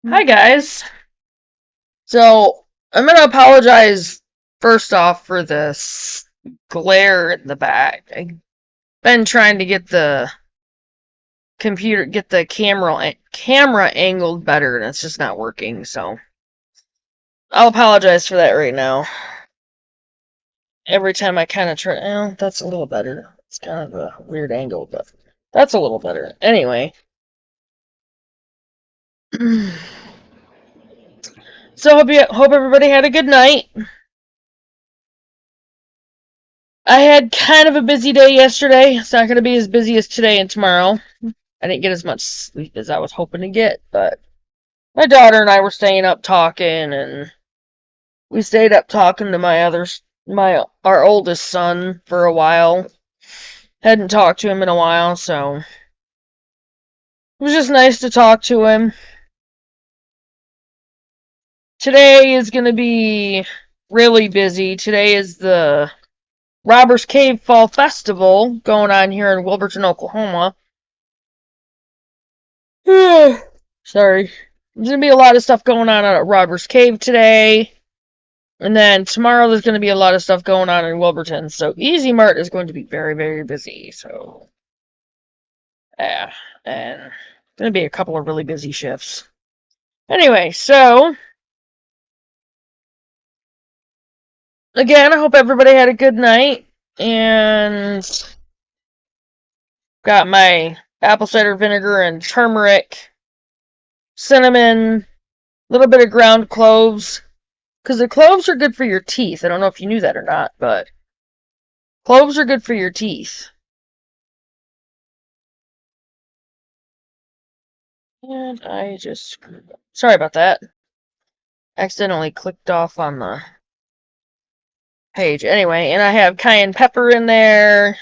Hi guys. So I'm gonna apologize first off for this glare in the back. I've been trying to get the camera angled better, and it's just not working. So I'll apologize for that right now. Every time I kind of try, that's a little better. It's kind of a weird angle, but that's a little better. Anyway, so hope everybody had a good night. I had kind of a busy day yesterday. It's not going to be as busy as today and tomorrow. I didn't get as much sleep as I was hoping to get, but my daughter and I were staying up talking, and we stayed up talking to our oldest son for a while. Hadn't talked to him in a while, so it was just nice to talk to him. Today is going to be really busy. Today is the Robbers Cave Fall Festival going on here in Wilburton, Oklahoma. Sorry. There's going to be a lot of stuff going on at Robbers Cave today. And then tomorrow there's going to be a lot of stuff going on in Wilburton. So Easy Mart is going to be very, very busy. So, yeah. And going to be a couple of really busy shifts. Anyway, so, again, I hope everybody had a good night. And got my apple cider vinegar and turmeric, cinnamon, a little bit of ground cloves. Because the cloves are good for your teeth. I don't know if you knew that or not, but cloves are good for your teeth. And I just screwed up. Sorry about that. Accidentally clicked off on the page. Anyway, and I have cayenne pepper in there.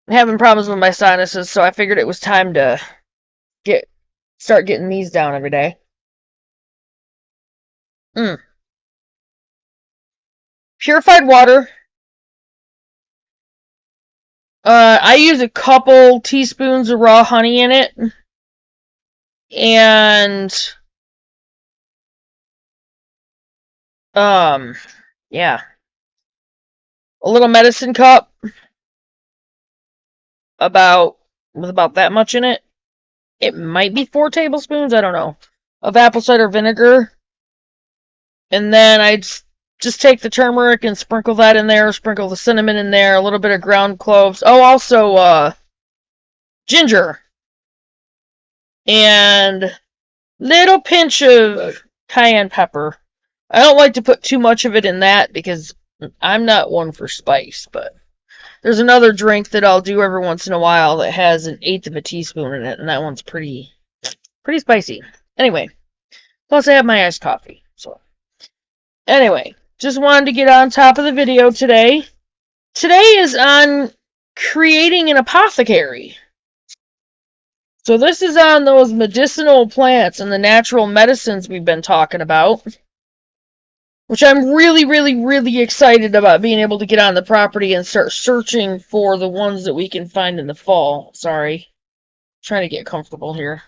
I'm having problems with my sinuses, so I figured it was time to get start getting these down every day. Mm. Purified water. I use a couple teaspoons of raw honey in it, and um, yeah, a little medicine cup about with about that much in it. It might be 4 tablespoons. I don't know of apple cider vinegar. And then I'd just take the turmeric and sprinkle that in there, sprinkle the cinnamon in there, a little bit of ground cloves. Oh, also ginger and little pinch of cayenne pepper. I don't like to put too much of it in that because I'm not one for spice, but there's another drink that I'll do every once in a while that has an eighth of a teaspoon in it, and that one's pretty spicy. Anyway, plus I have my iced coffee. So anyway, just wanted to get on top of the video today. Today is on creating an apothecary. So this is on those medicinal plants and the natural medicines we've been talking about, which I'm really, really, really excited about being able to get on the property and start searching for the ones that we can find in the fall. Sorry. Trying to get comfortable here.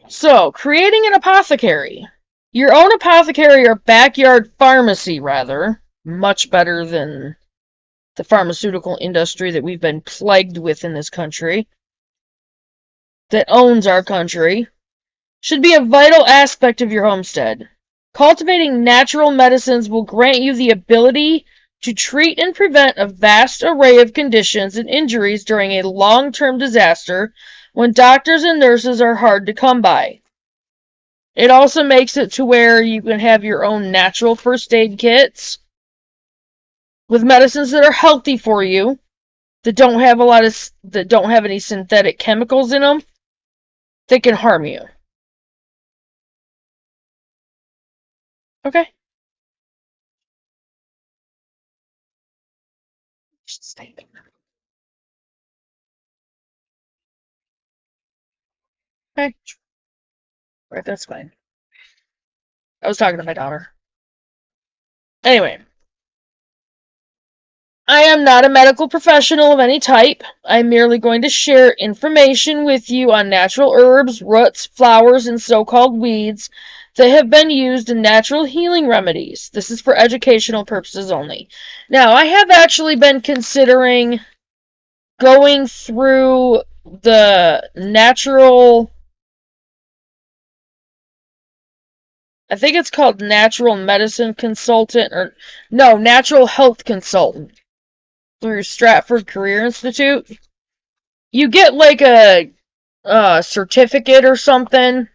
So, creating an apothecary. Your own apothecary or backyard pharmacy, rather. Much better than the pharmaceutical industry that we've been plagued with in this country, that owns our country, should be a vital aspect of your homestead. Cultivating natural medicines will grant you the ability to treat and prevent a vast array of conditions and injuries during a long-term disaster when doctors and nurses are hard to come by. It also makes it to where you can have your own natural first aid kits with medicines that are healthy for you, that don't have any synthetic chemicals in them that can harm you. Okay? Stay there. Okay. Right, that's fine. I was talking to my daughter. Anyway, I am not a medical professional of any type. I'm merely going to share information with you on natural herbs, roots, flowers, and so-called weeds that have been used in natural healing remedies. This is for educational purposes only. Now, I have actually been considering going through the natural, I think it's called natural medicine consultant, or no, natural health consultant through Stratford Career Institute. You get like a certificate or something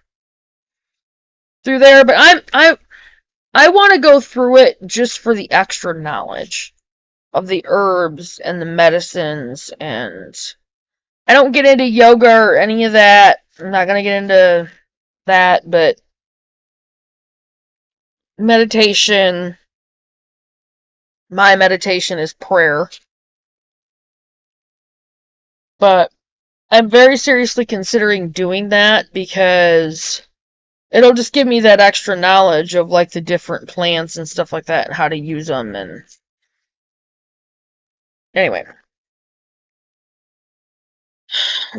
through there, but I want to go through it just for the extra knowledge of the herbs and the medicines, and I don't get into yoga or any of that. I'm not gonna get into that, but meditation, my meditation is prayer. But I'm very seriously considering doing that because it'll just give me that extra knowledge of like the different plants and stuff like that and how to use them. And anyway,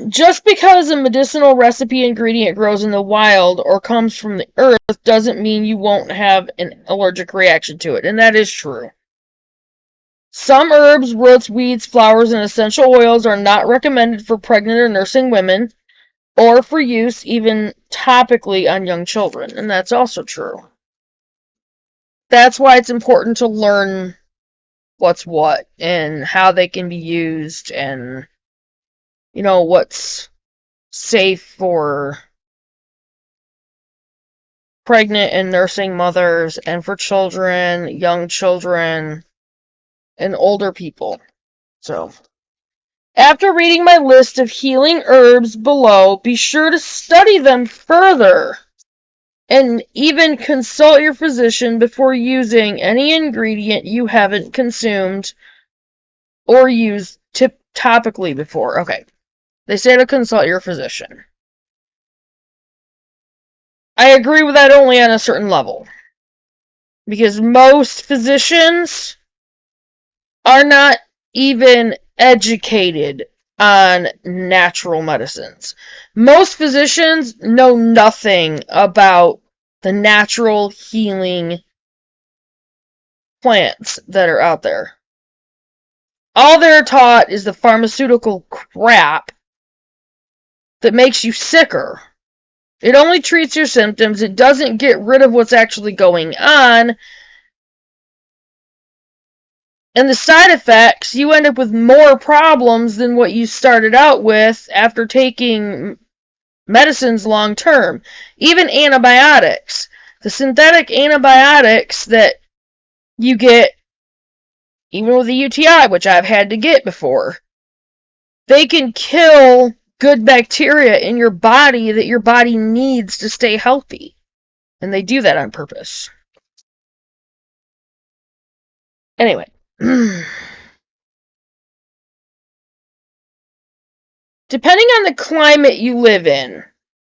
just because a medicinal recipe ingredient grows in the wild or comes from the earth doesn't mean you won't have an allergic reaction to it, and that is true. Some herbs, roots, weeds, flowers, and essential oils are not recommended for pregnant or nursing women or for use even topically on young children, and that's also true. That's why it's important to learn what's what and how they can be used, and what's safe for pregnant and nursing mothers and for children, young children, and older people. So, after reading my list of healing herbs below, be sure to study them further and even consult your physician before using any ingredient you haven't consumed or used topically before. Okay. They say to consult your physician. I agree with that only on a certain level. Because most physicians are not even educated on natural medicines. Most physicians know nothing about the natural healing plants that are out there. All they're taught is the pharmaceutical crap that makes you sicker. It only treats your symptoms. It doesn't get rid of what's actually going on. And the side effects, you end up with more problems than what you started out with after taking medicines long term. Even antibiotics. The synthetic antibiotics that you get, even with a UTI, which I've had to get before, they can kill good bacteria in your body that your body needs to stay healthy. And they do that on purpose. Anyway. Depending on the climate you live in,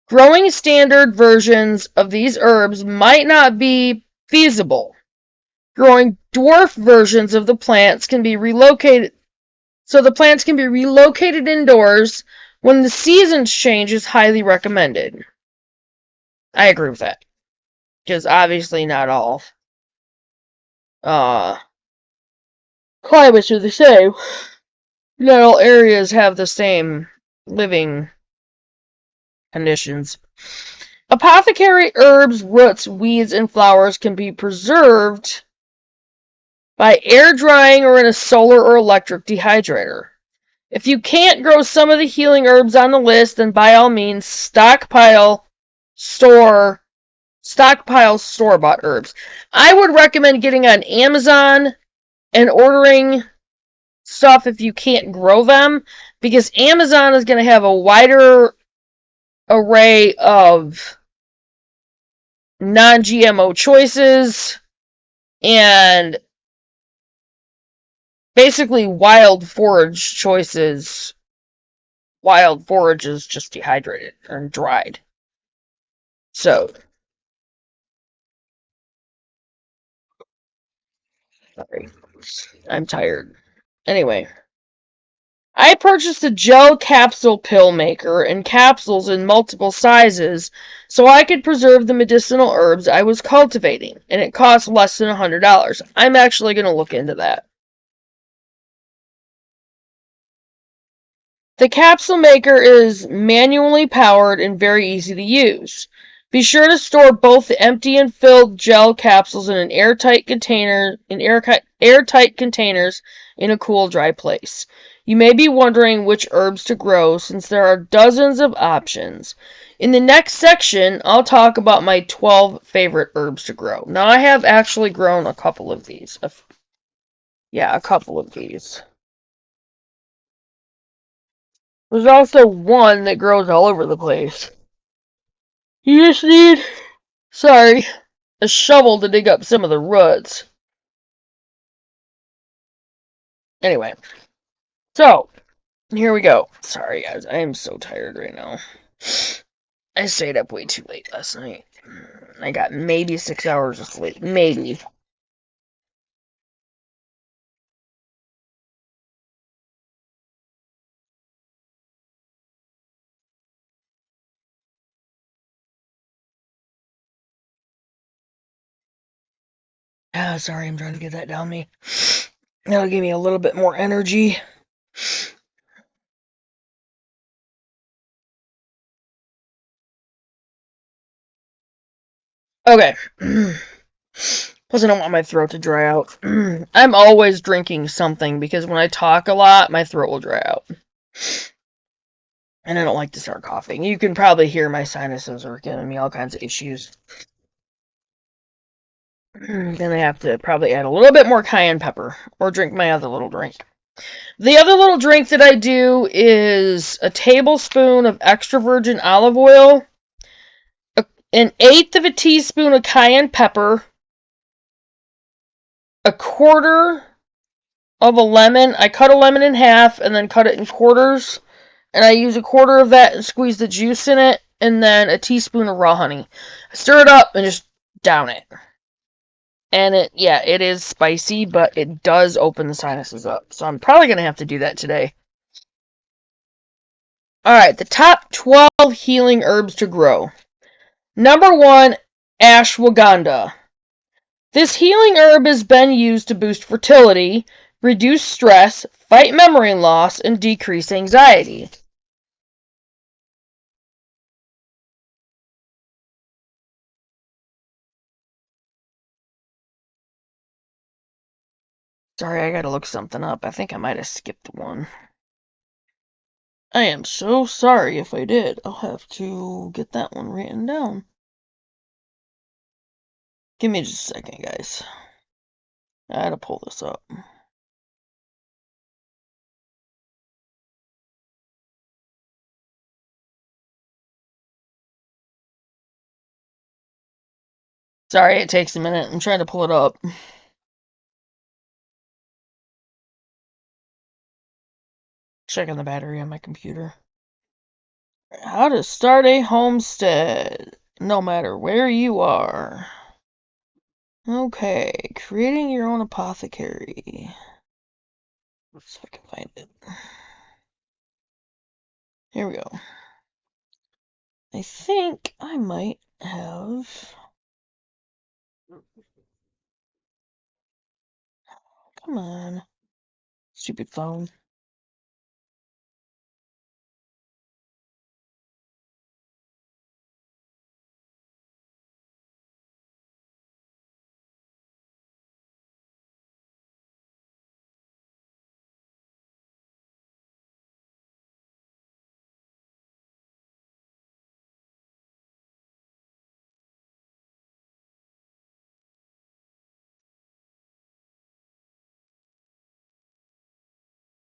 growing standard versions of these herbs might not be feasible. Growing dwarf versions of the plants can be relocated, so the plants can be relocated indoors when the seasons change is highly recommended. I agree with that. Because obviously not all climates are the same. Not all areas have the same living conditions. Apothecary herbs, roots, weeds, and flowers can be preserved by air drying or in a solar or electric dehydrator. If you can't grow some of the healing herbs on the list, then by all means stockpile store-bought herbs. I would recommend getting on Amazon and ordering stuff if you can't grow them, because Amazon is going to have a wider array of non-GMO choices and basically wild forage choices. Wild forage is just dehydrated and dried. So, sorry, I'm tired. Anyway, I purchased a gel capsule pill maker and capsules in multiple sizes so I could preserve the medicinal herbs I was cultivating, and it cost less than $100. I'm actually going to look into that. The capsule maker is manually powered and very easy to use. Be sure to store both the empty and filled gel capsules in an airtight containers in a cool, dry place. You may be wondering which herbs to grow since there are dozens of options. In the next section, I'll talk about my 12 favorite herbs to grow. Now, I have actually grown a couple of these. A couple of these. There's also one that grows all over the place. You just need, a shovel to dig up some of the roots. Anyway, so, here we go. Sorry, guys, I am so tired right now. I stayed up way too late last night. I got maybe 6 hours of sleep. Maybe. Sorry, I'm trying to get that down me. That'll give me a little bit more energy. Okay. Plus, I don't want my throat to dry out. I'm always drinking something because when I talk a lot, my throat will dry out. And I don't like to start coughing. You can probably hear my sinuses are giving me all kinds of issues. Then I have to probably add a little bit more cayenne pepper or drink my other little drink. The other little drink that I do is a tablespoon of extra virgin olive oil, an eighth of a teaspoon of cayenne pepper, a quarter of a lemon. I cut a lemon in half and then cut it in quarters. And I use a quarter of that and squeeze the juice in it. And then a teaspoon of raw honey. I stir it up and just down it. And it is spicy, but it does open the sinuses up. So I'm probably going to have to do that today. Alright, the top 12 healing herbs to grow. Number 1, ashwagandha. This healing herb has been used to boost fertility, reduce stress, fight memory loss, and decrease anxiety. Sorry, I gotta look something up. I think I might have skipped one. I am so sorry if I did. I'll have to get that one written down. Give me just a second, guys. I gotta pull this up. Sorry, it takes a minute. I'm trying to pull it up. Checking the battery on my computer. How to start a homestead, no matter where you are. Okay, creating your own apothecary. Let's see if I can find it. Here we go. I think I might have... Come on. Stupid phone.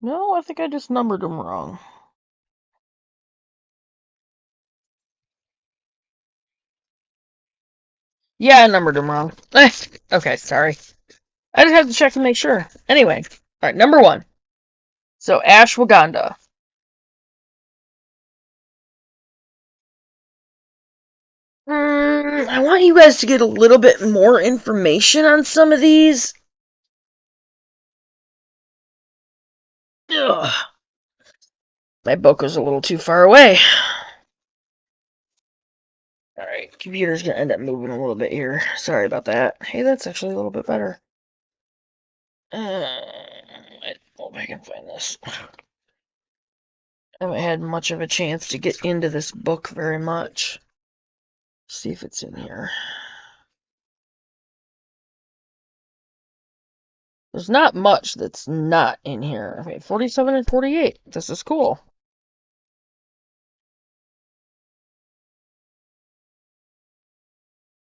No, I think I just numbered them wrong. Yeah, I numbered them wrong. Okay, sorry. I just have to check to make sure. Anyway, alright, number 1. So, ashwagandha. I want you guys to get a little bit more information on some of these. Ugh. My book was a little too far away. Alright, computer's gonna end up moving a little bit here. Sorry about that. Hey, that's actually a little bit better. I hope I can find this. I haven't had much of a chance to get into this book very much. See if it's in here. There's not much that's not in here. Okay, 47 and 48. This is cool.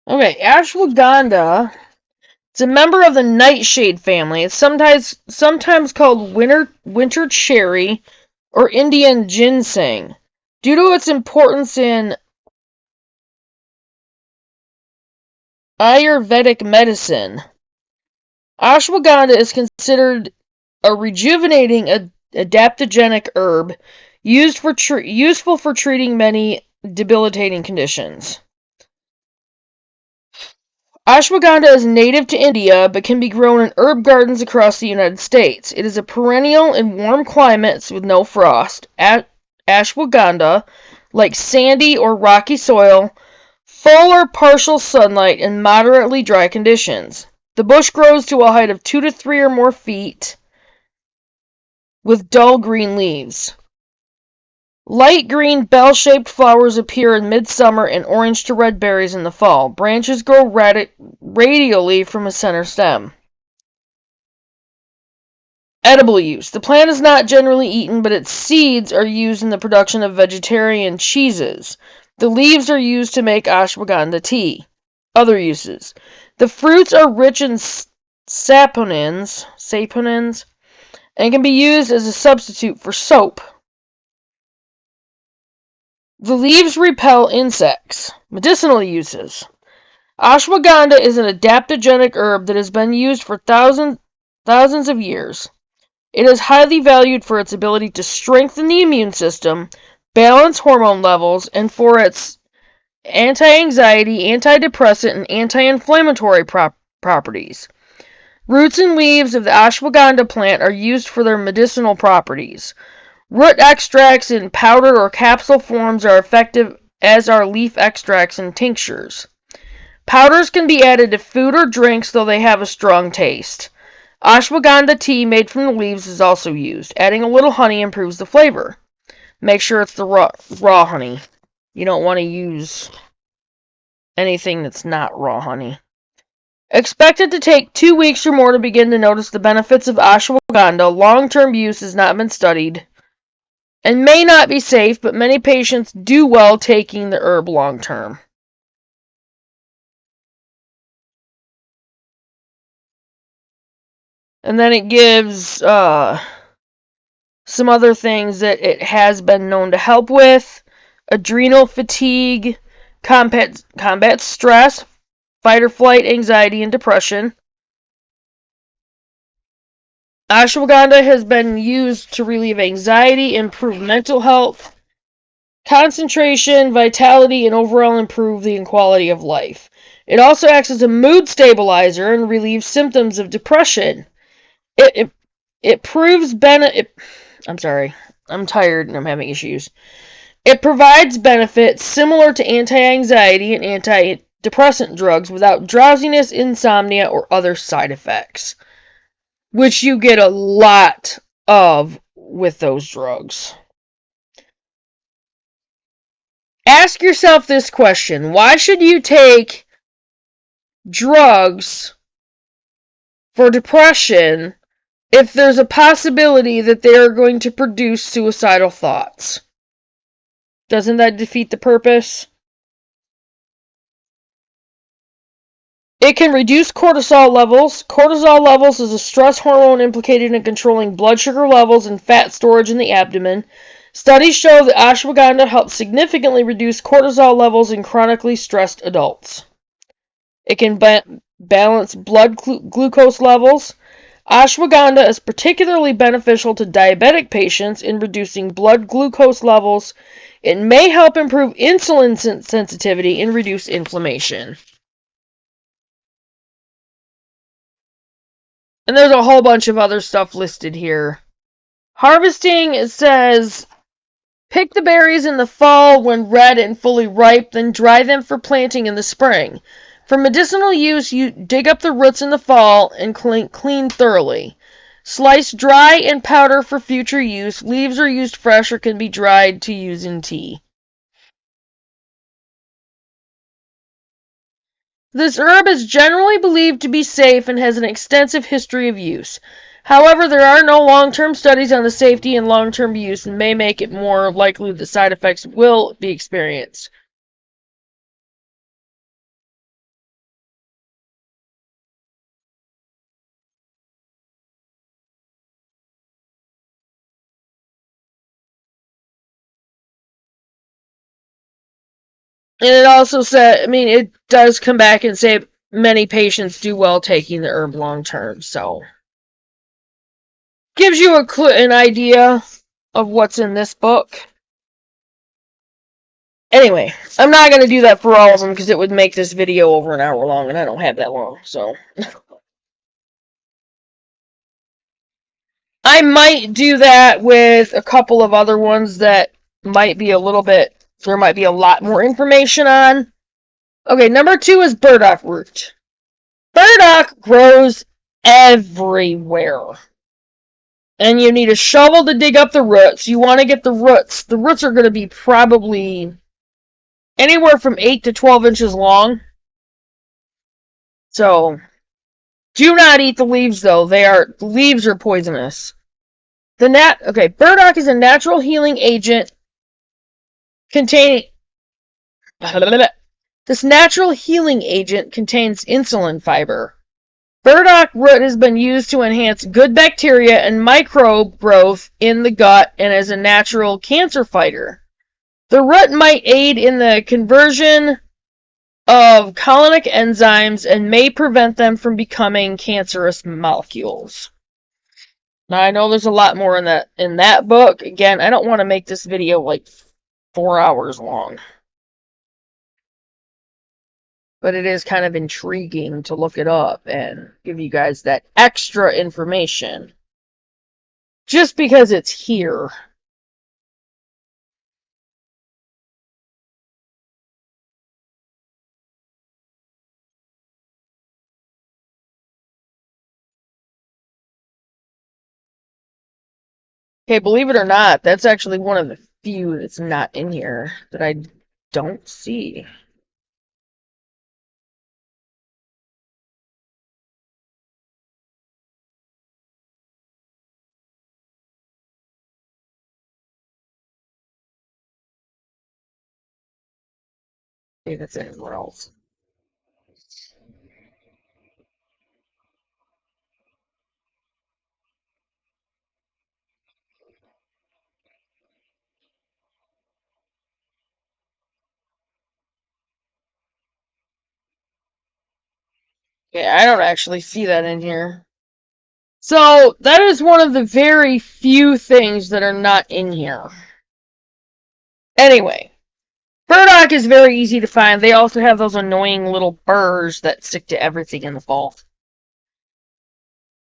Okay, ashwagandha. It's a member of the nightshade family. It's sometimes called winter cherry or Indian ginseng. Due to its importance in Ayurvedic medicine, ashwagandha is considered a rejuvenating adaptogenic herb useful for treating many debilitating conditions. Ashwagandha is native to India, but can be grown in herb gardens across the United States. It is a perennial in warm climates with no frost. Ashwagandha, like sandy or rocky soil, full or partial sunlight, and moderately dry conditions. The bush grows to a height of 2 to 3 or more feet with dull green leaves. Light green bell-shaped flowers appear in midsummer and orange to red berries in the fall. Branches grow radially from a center stem. Edible use. The plant is not generally eaten, but its seeds are used in the production of vegetarian cheeses. The leaves are used to make ashwagandha tea. Other uses. The fruits are rich in saponins, and can be used as a substitute for soap. The leaves repel insects. Medicinal uses. Ashwagandha is an adaptogenic herb that has been used for thousands of years. It is highly valued for its ability to strengthen the immune system, balance hormone levels, and for its anti-anxiety, antidepressant, and anti-inflammatory properties. Roots and leaves of the ashwagandha plant are used for their medicinal properties. Root extracts in powder or capsule forms are effective, as are leaf extracts and tinctures. Powders can be added to food or drinks, though they have a strong taste. Ashwagandha tea made from the leaves is also used. Adding a little honey improves the flavor. Make sure it's the raw honey. You don't want to use anything that's not raw honey. Expected to take 2 weeks or more to begin to notice the benefits of ashwagandha. Long-term use has not been studied and may not be safe, but many patients do well taking the herb long term. And then it gives some other things that it has been known to help with: adrenal fatigue, combat stress, fight or flight, anxiety, and depression. Ashwagandha has been used to relieve anxiety, improve mental health, concentration, vitality, and overall improve the quality of life. It also acts as a mood stabilizer and relieves symptoms of depression. It proves I'm sorry. I'm tired and I'm having issues. It provides benefits similar to anti-anxiety and antidepressant drugs without drowsiness, insomnia, or other side effects, which you get a lot of with those drugs. Ask yourself this question: why should you take drugs for depression if there's a possibility that they are going to produce suicidal thoughts? Doesn't that defeat the purpose? It can reduce cortisol levels. Cortisol levels is a stress hormone implicated in controlling blood sugar levels and fat storage in the abdomen. Studies show that ashwagandha helps significantly reduce cortisol levels in chronically stressed adults. It can balance blood glucose levels. Ashwagandha is particularly beneficial to diabetic patients in reducing blood glucose levels. It may help improve insulin sensitivity and reduce inflammation. And there's a whole bunch of other stuff listed here Harvesting, it says, pick the berries in the fall when red and fully ripe, then dry them for planting in the spring. For medicinal use, you dig up the roots in the fall and clean thoroughly. Slice dry and powder for future use. Leaves are used fresh or can be dried to use in tea. This herb is generally believed to be safe and has an extensive history of use. However, there are no long-term studies on the safety and long-term use and may make it more likely that side effects will be experienced. And it also said, I mean, it does come back and say many patients do well taking the herb long-term, so gives you an idea of what's in this book. Anyway, I'm not going to do that for all of them because it would make this video over an hour long, and I don't have that long, so. I might do that with a couple of other ones that might be a little bit, there might be a lot more information on. Okay, number 2 is burdock root. Burdock grows everywhere. And you need a shovel to dig up the roots. You want to get the roots. The roots are going to be probably anywhere from 8 to 12 inches long. So, do not eat the leaves, though. The leaves are poisonous. Burdock is a natural healing agent containing. This natural healing agent contains insulin fiber. Burdock root has been used to enhance good bacteria and microbe growth in the gut and as a natural cancer fighter. The root might aid in the conversion of colonic enzymes and may prevent them from becoming cancerous molecules. Now, I know there's a lot more in that book. Again, I don't want to make this video like 4 hours long. But it is kind of intriguing to look it up and give you guys that extra information. Just because it's here. Okay, believe it or not, that's actually one of the few that's not in here that I don't see. See if it's anywhere else. Okay, I don't actually see that in here. So, that is one of the very few things that are not in here. Anyway, burdock is very easy to find. They also have those annoying little burrs that stick to everything in the fall.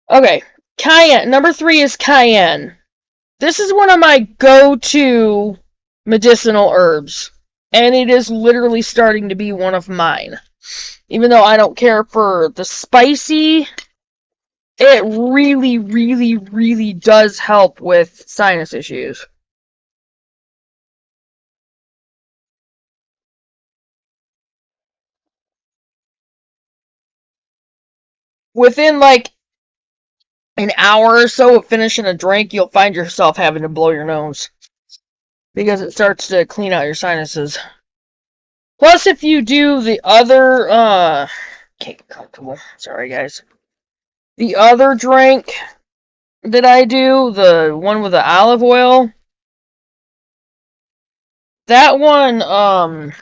Okay, cayenne. Number 3 is cayenne. This is one of my go-to medicinal herbs, and it is literally starting to be one of mine. Even though I don't care for the spicy, it really, really, really does help with sinus issues. Within like an hour or so of finishing a drink, you'll find yourself having to blow your nose because it starts to clean out your sinuses. Plus, if you do the other, can't get comfortable. Sorry, guys. The other drink that I do, the one with the olive oil, that one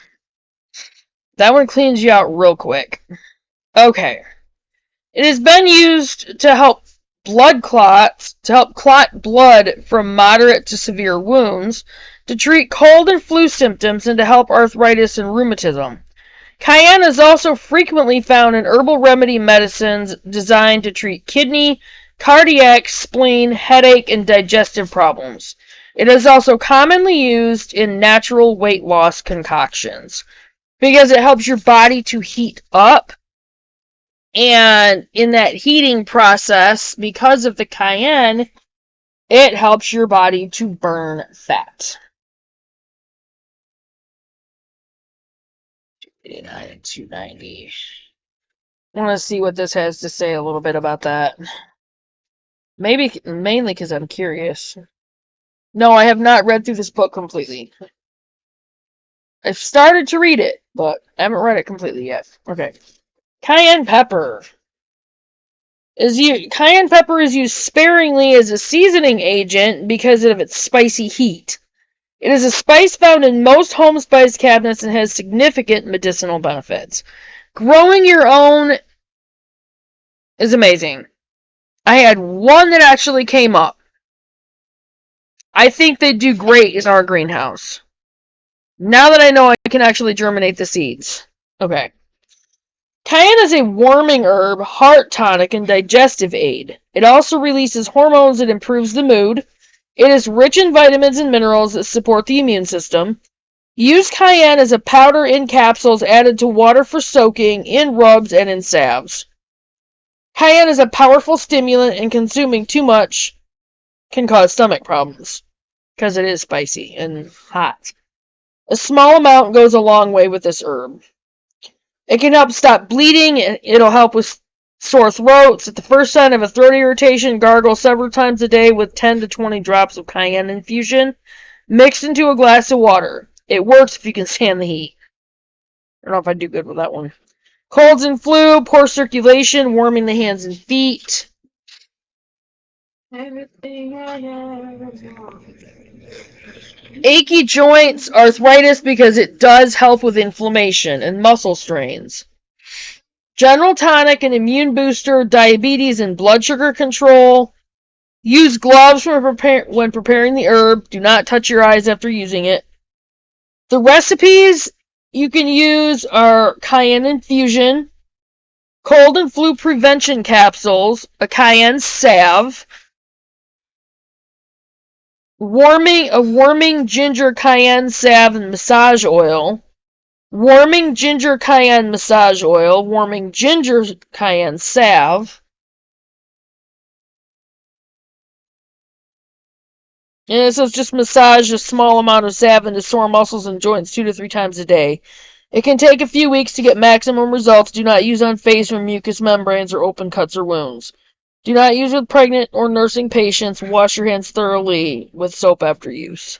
cleans you out real quick. Okay. It has been used to help clot blood from moderate to severe wounds, to treat cold and flu symptoms, and to help arthritis and rheumatism. Cayenne is also frequently found in herbal remedy medicines designed to treat kidney, cardiac, spleen, headache, and digestive problems. It is also commonly used in natural weight loss concoctions because it helps your body to heat up. And in that heating process, because of the cayenne, it helps your body to burn fat. 289 and 290. I want to see what this has to say a little bit about that. Maybe mainly because I'm curious. No, I have not read through this book completely. I've started to read it, but I haven't read it completely yet. Okay. Cayenne pepper. Cayenne pepper is used sparingly as a seasoning agent because of its spicy heat. It is a spice found in most home spice cabinets and has significant medicinal benefits. Growing your own is amazing. I had one that actually came up. I think they do great in our greenhouse. Now that I know I can actually germinate the seeds. Okay. Cayenne is a warming herb, heart tonic, and digestive aid. It also releases hormones that improves the mood. It is rich in vitamins and minerals that support the immune system. Use cayenne as a powder in capsules added to water for soaking, in rubs, and in salves. Cayenne is a powerful stimulant, and consuming too much can cause stomach problems because it is spicy and hot. A small amount goes a long way with this herb. It can help stop bleeding, and it'll help with sore throats. At the first sign of a throat irritation, gargle several times a day with 10 to 20 drops of cayenne infusion mixed into a glass of water. It works if you can stand the heat. I don't know if I do good with that one. Colds and flu, poor circulation, warming the hands and feet. Everything I have. Achy joints, arthritis, because it does help with inflammation and muscle strains. General tonic and immune booster, diabetes and blood sugar control. Use gloves when preparing the herb. Do not touch your eyes after using it. The recipes you can use are cayenne infusion, cold and flu prevention capsules, a cayenne salve, warming ginger cayenne salve and massage oil, warming ginger cayenne massage oil, warming ginger cayenne salve. And it says just massage a small amount of salve into sore muscles and joints 2 to 3 times a day. It can take a few weeks to get maximum results. Do not use on face or mucous membranes or open cuts or wounds. Do not use with pregnant or nursing patients. Wash your hands thoroughly with soap after use.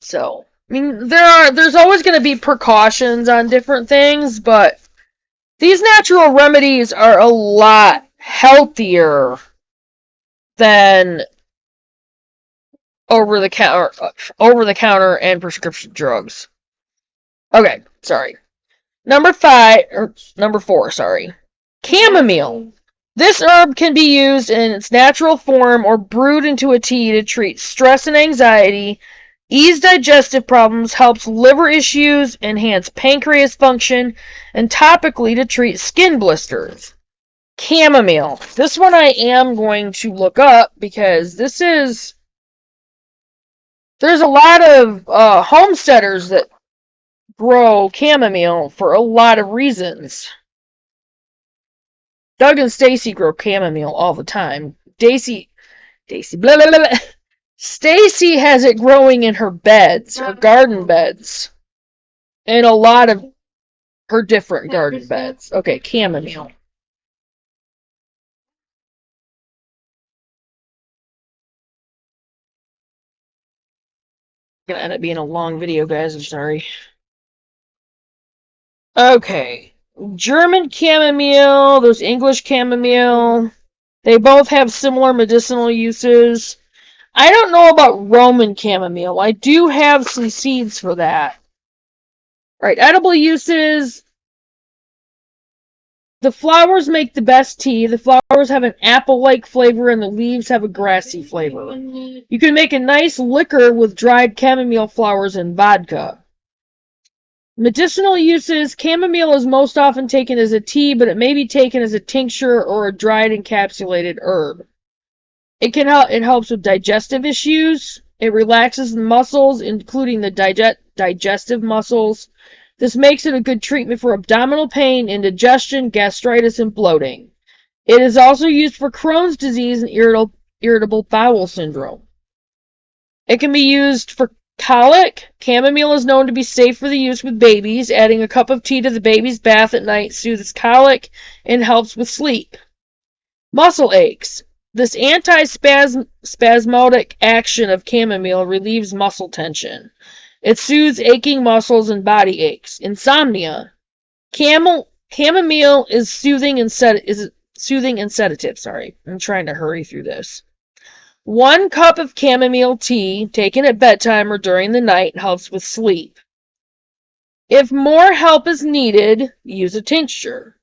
So, I mean, there's always going to be precautions on different things, but these natural remedies are a lot healthier than over the counter and prescription drugs. Okay, sorry. Number 4, sorry. Chamomile. This herb can be used in its natural form or brewed into a tea to treat stress and anxiety, ease digestive problems, helps liver issues, enhance pancreas function, and topically to treat skin blisters. Chamomile. This one I am going to look up because there's a lot of homesteaders that grow chamomile for a lot of reasons. Doug and Stacy grow chamomile all the time. Stacy has it growing in her beds, her garden beds, and a lot of her different garden beds. Okay, chamomile. It's gonna end up being a long video, guys. I'm sorry. Okay. German chamomile, there's English chamomile. They both have similar medicinal uses. I don't know about Roman chamomile. I do have some seeds for that. Right, edible uses. The flowers make the best tea. The flowers have an apple-like flavor and the leaves have a grassy flavor. You can make a nice liquor with dried chamomile flowers and vodka. Medicinal uses. Chamomile is most often taken as a tea, but it may be taken as a tincture or a dried encapsulated herb. It helps with digestive issues. It relaxes the muscles, including the digestive muscles. This makes it a good treatment for abdominal pain, indigestion, gastritis, and bloating. It is also used for Crohn's disease and irritable bowel syndrome. It can be used for colic. Chamomile is known to be safe for the use with babies. Adding a cup of tea to the baby's bath at night soothes colic and helps with sleep. Muscle aches. This anti-spasmodic action of chamomile relieves muscle tension. It soothes aching muscles and body aches. Insomnia. Chamomile is soothing and sedative. Sorry, I'm trying to hurry through this. 1 cup of chamomile tea taken at bedtime or during the night helps with sleep. If more help is needed, use a tincture.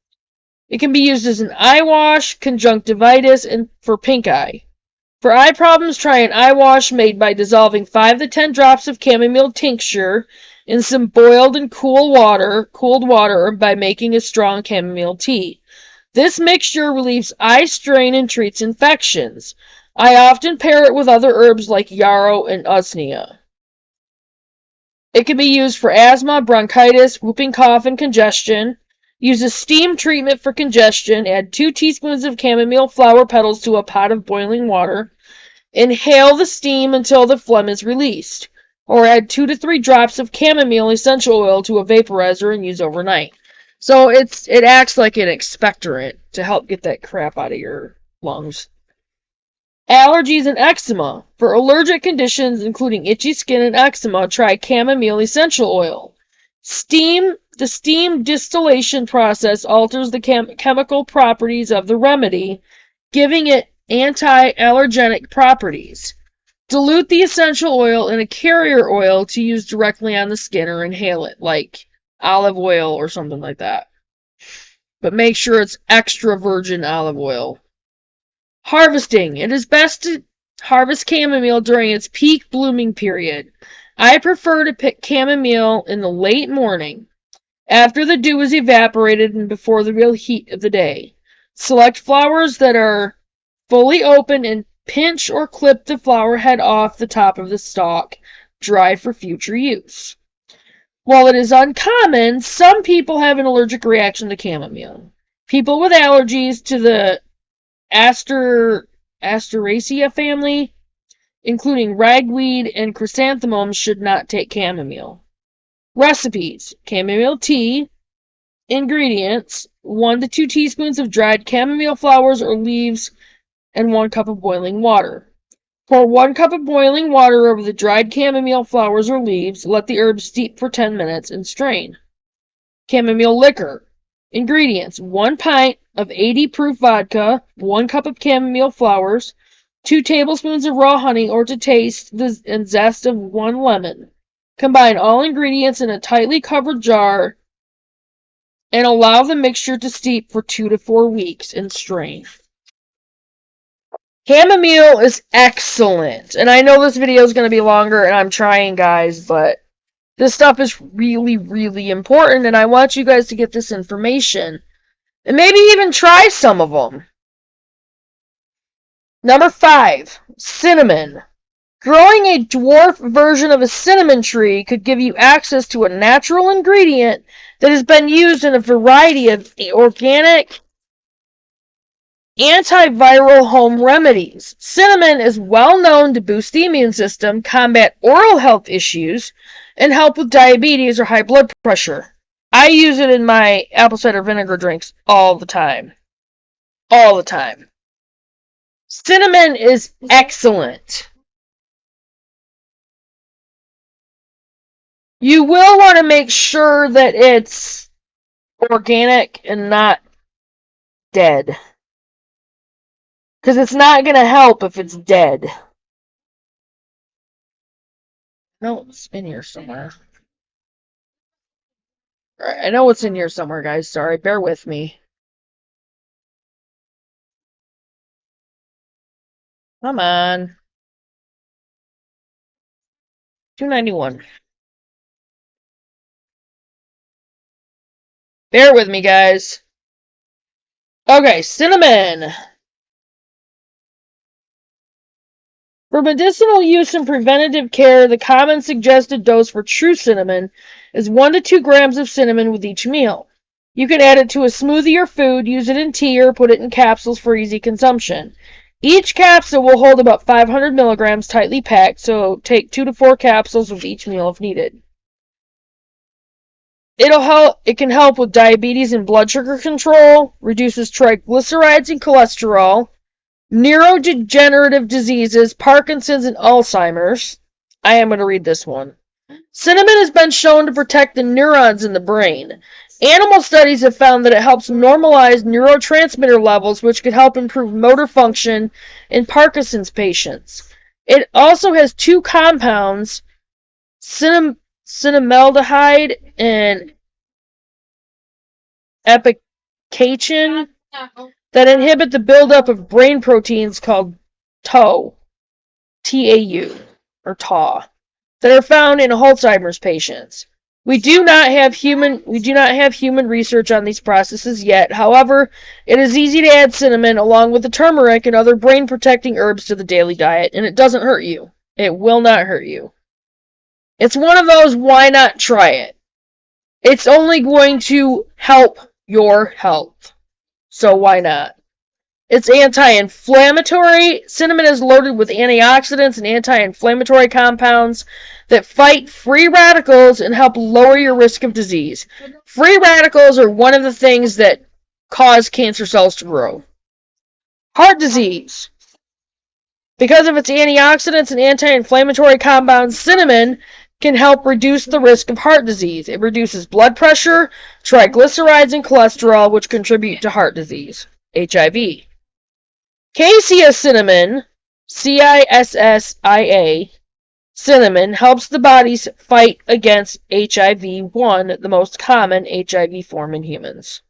It can be used as an eye wash, conjunctivitis, and for pink eye. For eye problems, try an eye wash made by dissolving 5 to 10 drops of chamomile tincture in some boiled and cooled water, or by making a strong chamomile tea. This mixture relieves eye strain and treats infections. I often pair it with other herbs like yarrow and usnea. It can be used for asthma, bronchitis, whooping cough, and congestion. Use a steam treatment for congestion. Add 2 teaspoons of chamomile flower petals to a pot of boiling water. Inhale the steam until the phlegm is released. Or add 2 to 3 drops of chamomile essential oil to a vaporizer and use overnight. So it acts like an expectorant to help get that crap out of your lungs. Allergies and eczema. For allergic conditions, including itchy skin and eczema, try chamomile essential oil. The steam distillation process alters the chemical properties of the remedy, giving it anti-allergenic properties. Dilute the essential oil in a carrier oil to use directly on the skin or inhale it, like olive oil or something like that. But make sure it's extra virgin olive oil. Harvesting. It is best to harvest chamomile during its peak blooming period. I prefer to pick chamomile in the late morning, after the dew is evaporated and before the real heat of the day. Select flowers that are fully open and pinch or clip the flower head off the top of the stalk. Dry for future use. While it is uncommon, some people have an allergic reaction to chamomile. People with allergies to the Asteraceae family, including ragweed and chrysanthemums, should not take chamomile. Recipes. Chamomile tea. Ingredients. 1 to 2 teaspoons of dried chamomile flowers or leaves and 1 cup of boiling water. Pour 1 cup of boiling water over the dried chamomile flowers or leaves. Let the herbs steep for 10 minutes and strain. Chamomile liquor. Ingredients. 1 pint of 80 proof vodka, 1 cup of chamomile flowers, 2 tablespoons of raw honey or to taste and zest of 1 lemon. Combine all ingredients in a tightly covered jar and allow the mixture to steep for 2 to 4 weeks and strain. Chamomile is excellent. And I know this video is going to be longer and I'm trying, guys, but this stuff is really, really important, and I want you guys to get this information. And maybe even try some of them. Number 5, cinnamon. Growing a dwarf version of a cinnamon tree could give you access to a natural ingredient that has been used in a variety of organic antiviral home remedies. Cinnamon is well known to boost the immune system, combat oral health issues, and help with diabetes or high blood pressure. I use it in my apple cider vinegar drinks all the time. All the time. Cinnamon is excellent. You will want to make sure that it's organic and not dead. Because it's not going to help if it's dead. No, it's in here somewhere. Alright, I know it's in here somewhere, guys. Sorry, bear with me. Come on. 291. Bear with me, guys. Okay, cinnamon. For medicinal use and preventative care, the common suggested dose for true cinnamon is 1 to 2 grams of cinnamon with each meal. You can add it to a smoothie or food, use it in tea, or put it in capsules for easy consumption. Each capsule will hold about 500 milligrams tightly packed, so take 2 to 4 capsules with each meal if needed. It can help with diabetes and blood sugar control, reduces triglycerides and cholesterol, neurodegenerative diseases, Parkinson's, and Alzheimer's. I am going to read this one. Cinnamon has been shown to protect the neurons in the brain. Animal studies have found that it helps normalize neurotransmitter levels, which could help improve motor function in Parkinson's patients. It also has 2 compounds, cinnamaldehyde and epicachin, that inhibit the buildup of brain proteins called tau, T-A-U, or tau, that are found in Alzheimer's patients. We do not have human research on these processes yet. However, it is easy to add cinnamon along with the turmeric and other brain-protecting herbs to the daily diet, and it doesn't hurt you. It will not hurt you. It's one of those, why not try it? It's only going to help your health. So why not? It's anti-inflammatory. Cinnamon is loaded with antioxidants and anti-inflammatory compounds that fight free radicals and help lower your risk of disease. Free radicals are one of the things that cause cancer cells to grow. Heart disease. Because of its antioxidants and anti-inflammatory compounds, cinnamon can help reduce the risk of heart disease. It reduces blood pressure, triglycerides, and cholesterol, which contribute to heart disease, HIV. Cassia cinnamon, Cissa, cinnamon, helps the body's fight against HIV-1, the most common HIV form in humans.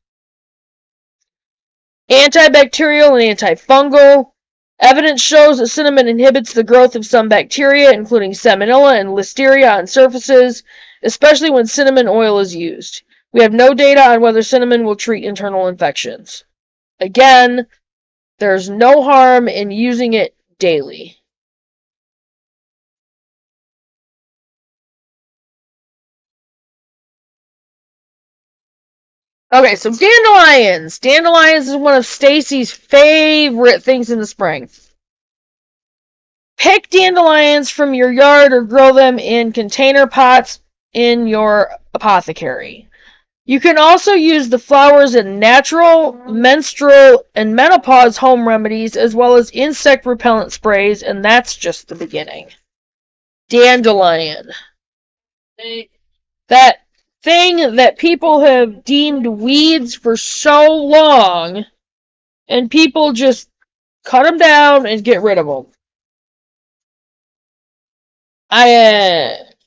Antibacterial and antifungal. Evidence shows that cinnamon inhibits the growth of some bacteria, including Salmonella and Listeria, on surfaces, especially when cinnamon oil is used. We have no data on whether cinnamon will treat internal infections. Again, there's no harm in using it daily. Okay, so dandelions. Dandelions is one of Stacy's favorite things in the spring. Pick dandelions from your yard or grow them in container pots in your apothecary. You can also use the flowers in natural, menstrual, and menopause home remedies, as well as insect repellent sprays, and that's just the beginning. Dandelion. That thing that people have deemed weeds for so long, and people just cut them down and get rid of them.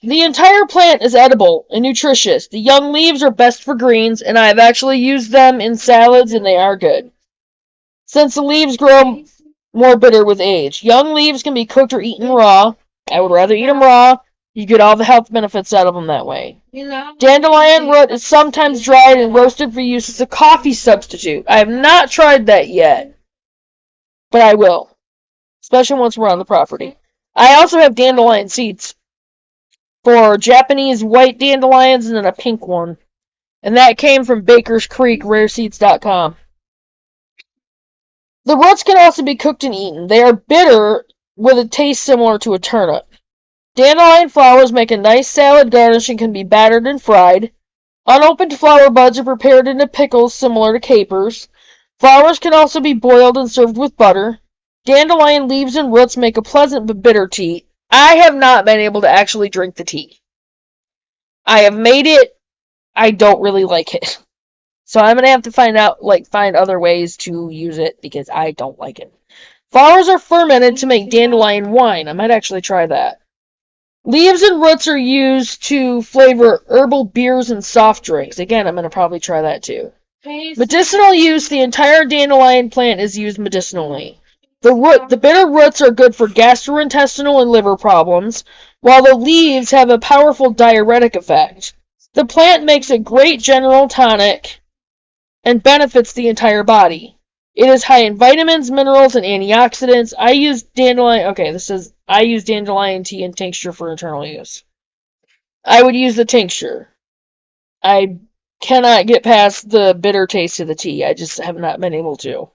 The entire plant is edible and nutritious. The young leaves are best for greens, and I have actually used them in salads, and they are good. Since the leaves grow more bitter with age. Young leaves can be cooked or eaten raw. I would rather eat them raw. You get all the health benefits out of them that way. Dandelion root is sometimes dried and roasted for use as a coffee substitute. I have not tried that yet, but I will, especially once we're on the property. I also have dandelion seeds for Japanese white dandelions and then a pink one. And that came from Baker's Creek, rareseeds.com. The roots can also be cooked and eaten. They are bitter with a taste similar to a turnip. Dandelion flowers make a nice salad garnish and can be battered and fried. Unopened flower buds are prepared into pickles similar to capers. Flowers can also be boiled and served with butter. Dandelion leaves and roots make a pleasant but bitter tea. I have not been able to actually drink the tea. I have made it. I don't really like it. So I'm going to have to find other ways to use it because I don't like it. Flowers are fermented to make dandelion wine. I might actually try that. Leaves and roots are used to flavor herbal beers and soft drinks. Again, I'm going to probably try that too. Medicinal use. The entire dandelion plant is used medicinally. The bitter roots are good for gastrointestinal and liver problems, while the leaves have a powerful diuretic effect. The plant makes a great general tonic and benefits the entire body. It is high in vitamins, minerals, and antioxidants. I use dandelion. Okay, this says I use dandelion tea and tincture for internal use. I would use the tincture. I cannot get past the bitter taste of the tea. I just have not been able to.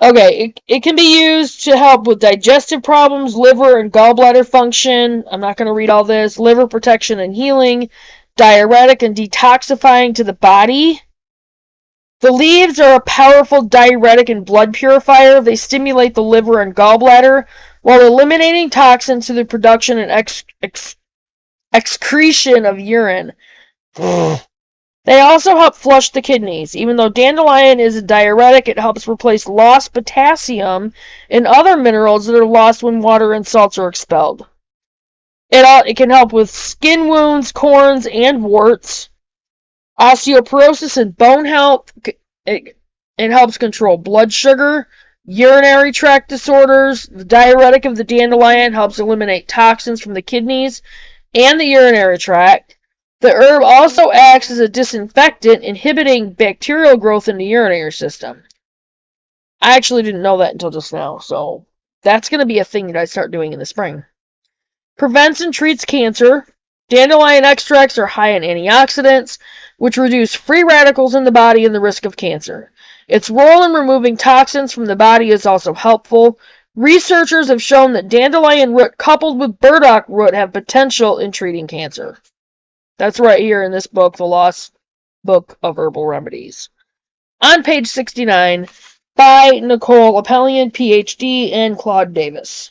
Okay, it can be used to help with digestive problems, liver and gallbladder function. I'm not going to read all this. Liver protection and healing, diuretic and detoxifying to the body. The leaves are a powerful diuretic and blood purifier. They stimulate the liver and gallbladder while eliminating toxins through the production and excretion of urine. They also help flush the kidneys. Even though dandelion is a diuretic, it helps replace lost potassium and other minerals that are lost when water and salts are expelled. It can help with skin wounds, corns, and warts, osteoporosis and bone health. It helps control blood sugar, urinary tract disorders. The diuretic of the dandelion helps eliminate toxins from the kidneys and the urinary tract. The herb also acts as a disinfectant, inhibiting bacterial growth in the urinary system. I actually didn't know that until just now, so that's going to be a thing that I start doing in the spring. Prevents and treats cancer. Dandelion extracts are high in antioxidants, which reduce free radicals in the body and the risk of cancer. Its role in removing toxins from the body is also helpful. Researchers have shown that dandelion root coupled with burdock root have potential in treating cancer. That's right here in this book, The Lost Book of Herbal Remedies. On page 69, by Nicole Appelian, PhD, and Claude Davis.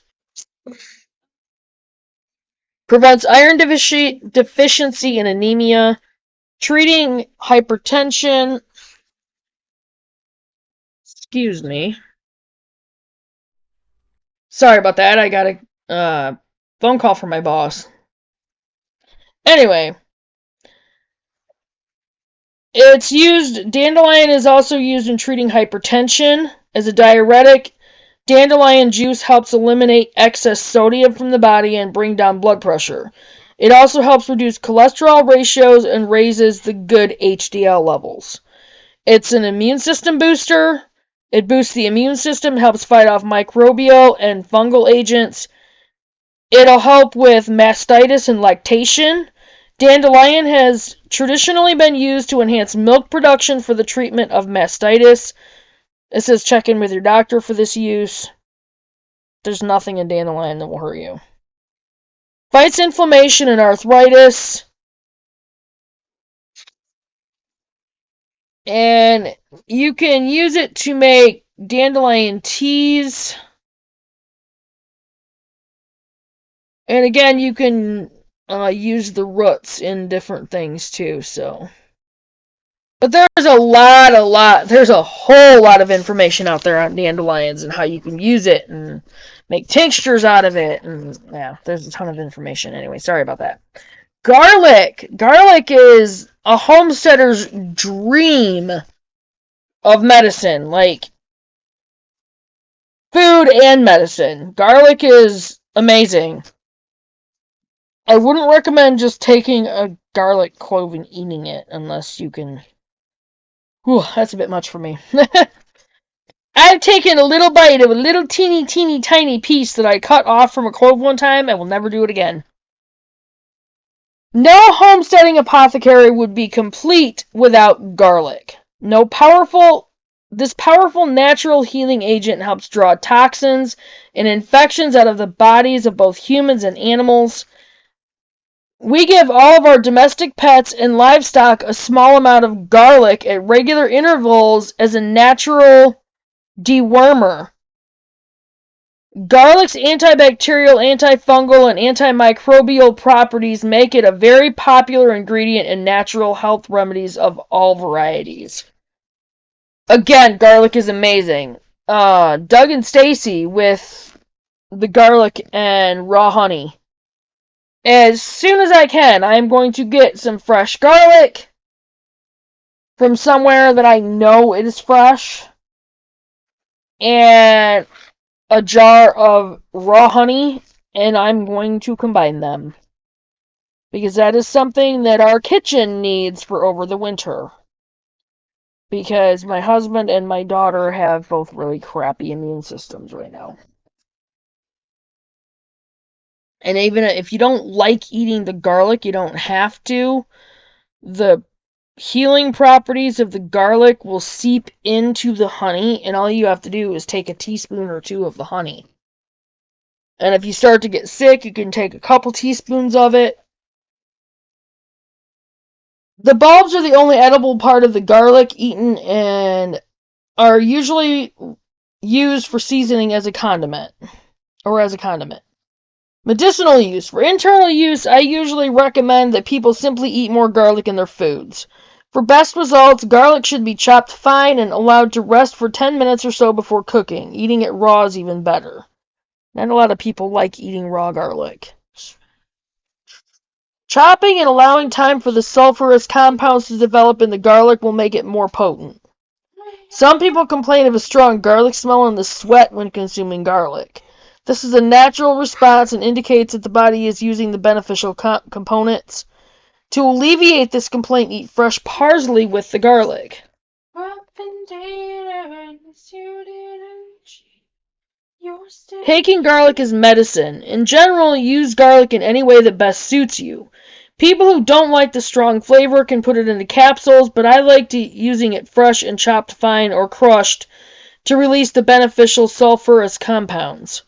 Prevents iron deficiency and anemia, treating hypertension. Excuse me. Sorry about that. I got a phone call from my boss. Anyway, dandelion is also used in treating hypertension as a diuretic. Dandelion juice helps eliminate excess sodium from the body and bring down blood pressure. It also helps reduce cholesterol ratios and raises the good HDL levels. It's an immune system booster. It boosts the immune system, helps fight off microbial and fungal agents. It'll help with mastitis and lactation. Dandelion has traditionally been used to enhance milk production for the treatment of mastitis. It says check in with your doctor for this use. There's nothing in dandelion that will hurt you. Fights inflammation and arthritis. And you can use it to make dandelion teas. And again, you can use the roots in different things too, so. But there's a whole lot of information out there on dandelions and how you can use it and make tinctures out of it. And yeah, there's a ton of information. Anyway, sorry about that. Garlic. Garlic is a homesteader's dream of medicine, like food and medicine. Garlic is amazing. I wouldn't recommend just taking a garlic clove and eating it unless you can. Whew, that's a bit much for me. I've taken a little bite of a little teeny tiny piece that I cut off from a clove one time. I will never do it again. No homesteading apothecary would be complete without garlic. This powerful natural healing agent helps draw toxins and infections out of the bodies of both humans and animals. We give all of our domestic pets and livestock a small amount of garlic at regular intervals as a natural dewormer. Garlic's antibacterial, antifungal, and antimicrobial properties make it a very popular ingredient in natural health remedies of all varieties. Again, garlic is amazing. Doug and Stacy with the garlic and raw honey. As soon as I can, I'm going to get some fresh garlic from somewhere that I know it is fresh, and a jar of raw honey, and I'm going to combine them. Because that is something that our kitchen needs for over the winter. because my husband and my daughter have both really crappy immune systems right now. And even if you don't like eating the garlic, you don't have to. The healing properties of the garlic will seep into the honey, and all you have to do is take a teaspoon or two of the honey. And if you start to get sick, you can take a couple teaspoons of it. The bulbs are the only edible part of the garlic eaten and are usually used for seasoning as a condiment. Medicinal use. For internal use, I usually recommend that people simply eat more garlic in their foods. For best results, garlic should be chopped fine and allowed to rest for 10 minutes or so before cooking. Eating it raw is even better. Not a lot of people like eating raw garlic. Chopping and allowing time for the sulfurous compounds to develop in the garlic will make it more potent. Some people complain of a strong garlic smell in the sweat when consuming garlic. This is a natural response and indicates that the body is using the beneficial components. To alleviate this complaint, eat fresh parsley with the garlic. Taking garlic as medicine. In general, use garlic in any way that best suits you. People who don't like the strong flavor can put it into capsules, but I like using it fresh and chopped fine or crushed to release the beneficial sulfurous compounds.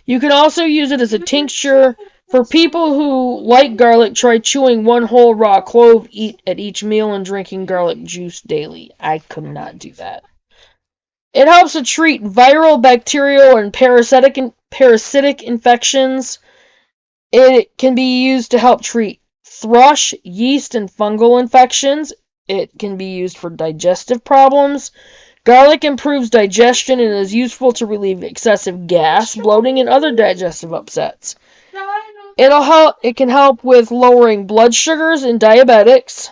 You can also use it as a tincture. For people who like garlic, try chewing one whole raw clove at each meal and drinking garlic juice daily. I could not do that. It helps to treat viral, bacterial, and parasitic infections. It can be used to help treat thrush, yeast, and fungal infections. It can be used for digestive problems. Garlic improves digestion and is useful to relieve excessive gas, bloating, and other digestive upsets. It can help with lowering blood sugars in diabetics,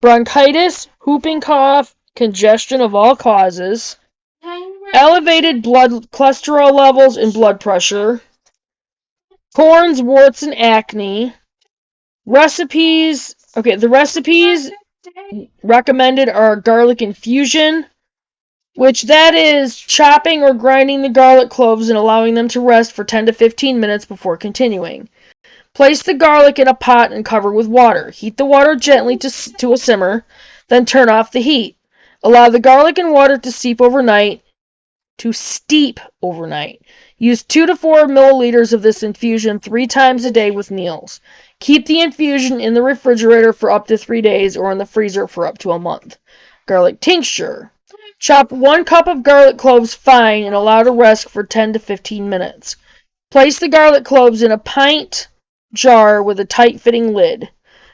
bronchitis, whooping cough, congestion of all causes, elevated blood cholesterol levels and blood pressure, corns, warts, and acne. Recipes. Okay, the recipes recommended are garlic infusion, which that is chopping or grinding the garlic cloves and allowing them to rest for 10 to 15 minutes before continuing. Place the garlic in a pot and cover with water. Heat the water gently to a simmer, then turn off the heat. Allow the garlic and water to steep overnight. Use 2 to 4 milliliters of this infusion 3 times a day with meals. Keep the infusion in the refrigerator for up to 3 days or in the freezer for up to a month. Garlic tincture. Chop 1 cup of garlic cloves fine and allow to rest for 10 to 15 minutes. Place the garlic cloves in a pint jar with a tight-fitting lid.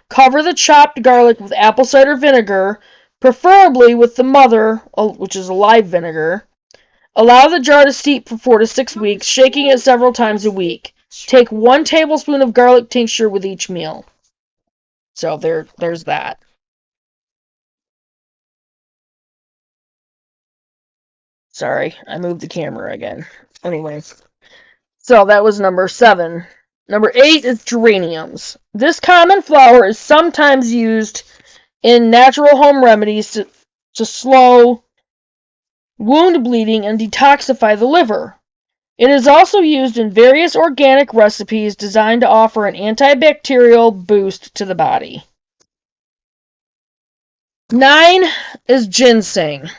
Cover the chopped garlic with apple cider vinegar, preferably with the mother, which is a live vinegar. Allow the jar to steep for 4 to 6 weeks, shaking it several times a week. Take 1 tablespoon of garlic tincture with each meal. So there's that. Sorry, I moved the camera again. Anyways, so that was number 7. Number 8 is geraniums. This common flower is sometimes used in natural home remedies to slow wound bleeding and detoxify the liver. It is also used in various organic recipes designed to offer an antibacterial boost to the body. 9 is ginseng.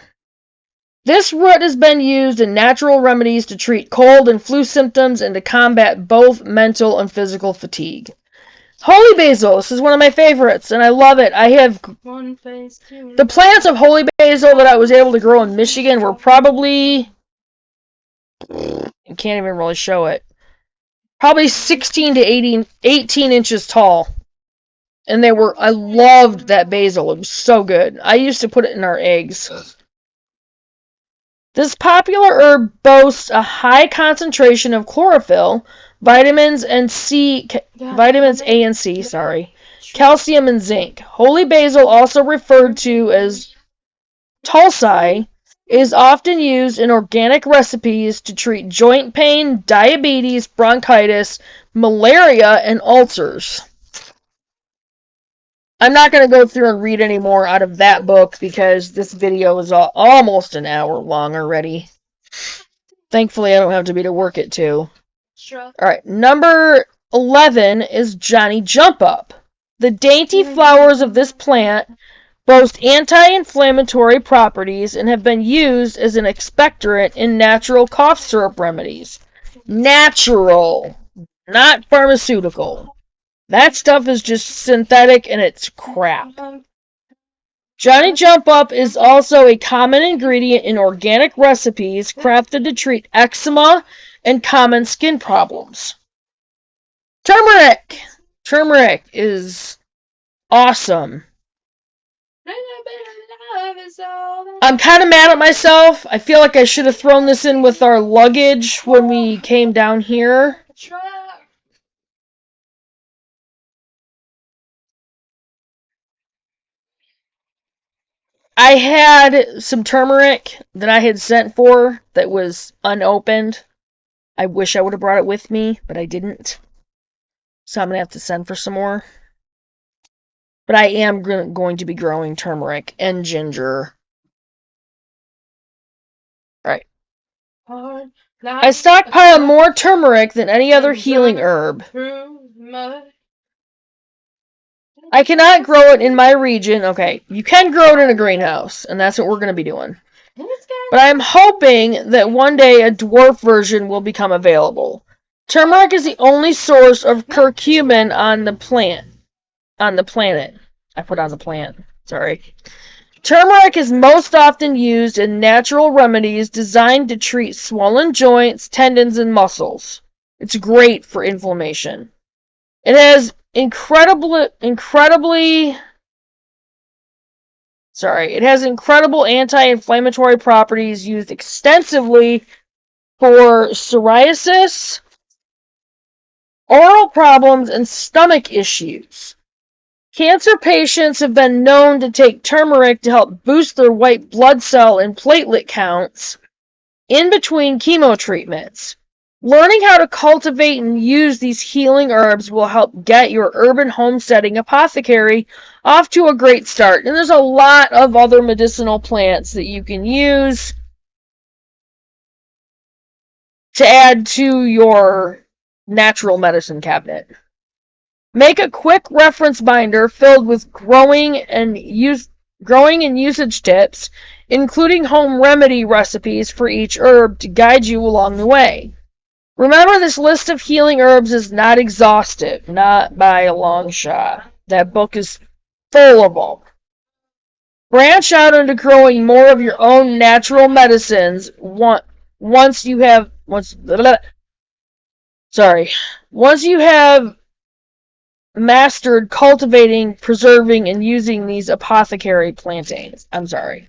This root has been used in natural remedies to treat cold and flu symptoms and to combat both mental and physical fatigue. Holy basil. This is one of my favorites, and I love it. I have the plants of holy basil that I was able to grow in Michigan were probably, I can't even really show it, probably 16 to 18 inches tall. And I loved that basil. It was so good. I used to put it in our eggs. This popular herb boasts a high concentration of chlorophyll, vitamins A and C, calcium and zinc. Holy basil, also referred to as tulsi, is often used in organic recipes to treat joint pain, diabetes, bronchitis, malaria, and ulcers. I'm not going to go through and read any more out of that book because this video is almost an hour long already. Thankfully, I don't have to be to work at 2. Sure. Alright, number 11 is Johnny Jump Up. The dainty flowers of this plant boast anti-inflammatory properties and have been used as an expectorant in natural cough syrup remedies. Natural, not pharmaceutical. That stuff is just synthetic and it's crap. Johnny Jump Up is also a common ingredient in organic recipes crafted to treat eczema and common skin problems. Turmeric! Turmeric is awesome. I'm kind of mad at myself. I feel like I should have thrown this in with our luggage when we came down here. I had some turmeric that I had sent for that was unopened. I wish I would have brought it with me, but I didn't. So I'm going to have to send for some more. But I am going to be growing turmeric and ginger. Right. I stockpile more turmeric than any other healing herb. I cannot grow it in my region. Okay, you can grow it in a greenhouse, and that's what we're going to be doing. But I'm hoping that one day a dwarf version will become available. Turmeric is the only source of curcumin on the planet. I put on the plant. Sorry. Turmeric is most often used in natural remedies designed to treat swollen joints, tendons, and muscles. It's great for inflammation. It has incredible anti-inflammatory properties used extensively for psoriasis, oral problems, and stomach issues. Cancer patients have been known to take turmeric to help boost their white blood cell and platelet counts in between chemo treatments. Learning how to cultivate and use these healing herbs will help get your urban homesteading apothecary off to a great start. And there's a lot of other medicinal plants that you can use to add to your natural medicine cabinet. Make a quick reference binder filled with growing and usage tips, including home remedy recipes for each herb to guide you along the way. Remember, this list of healing herbs is not exhaustive, not by a long shot. That book is full of them. Branch out into growing more of your own natural medicines once you have mastered cultivating, preserving, and using these apothecary plantains. I'm sorry.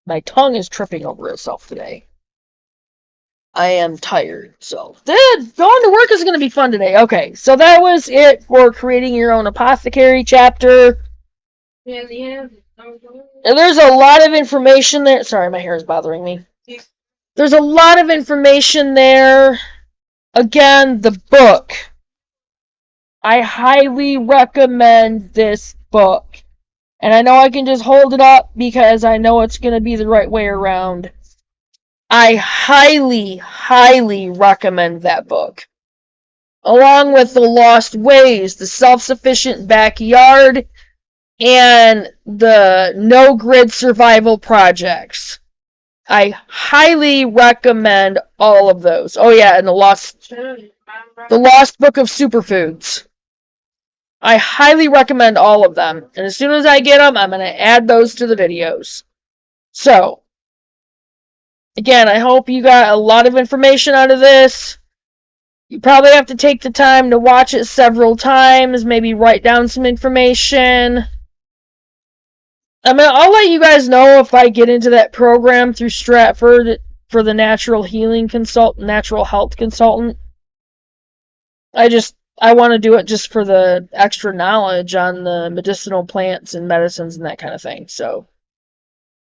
My tongue is tripping over itself today. I am tired, so going to work is going to be fun today. Okay, so that was it for creating your own apothecary chapter. And there's a lot of information there. Sorry, my hair is bothering me. There's a lot of information there. Again, the book. I highly recommend this book. And I know I can just hold it up because I know it's going to be the right way around. I highly, highly recommend that book. Along with The Lost Ways, The Self-Sufficient Backyard, and the No-Grid Survival Projects. I highly recommend all of those. Oh yeah, and The Lost Book of Superfoods. I highly recommend all of them. And as soon as I get them, I'm going to add those to the videos. So, again, I hope you got a lot of information out of this. You probably have to take the time to watch it several times, maybe write down some information. I'll let you guys know if I get into that program through Stratford for the natural health consultant. I want to do it just for the extra knowledge on the medicinal plants and medicines and that kind of thing. So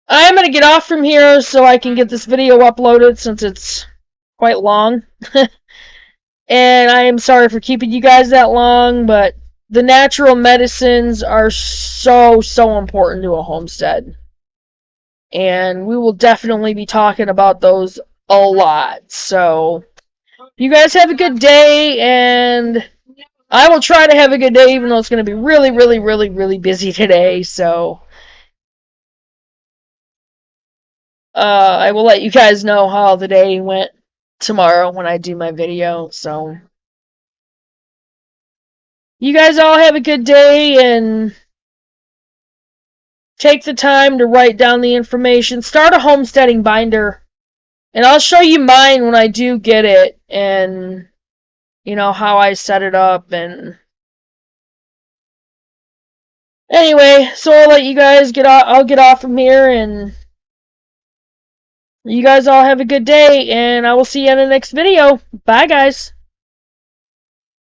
I'm going to get off from here so I can get this video uploaded since it's quite long. And I am sorry for keeping you guys that long, but the natural medicines are so, so important to a homestead. And we will definitely be talking about those a lot. So, you guys have a good day, and I will try to have a good day, even though it's going to be really, really, really, really busy today. So, I will let you guys know how the day went tomorrow when I do my video. So, you guys all have a good day, and take the time to write down the information. Start a homesteading binder, and I'll show you mine when I do get it, and how I set it up. And anyway, so I'll let you guys get off. I'll get off from here, and you guys all have a good day, and I will see you in the next video. Bye, guys.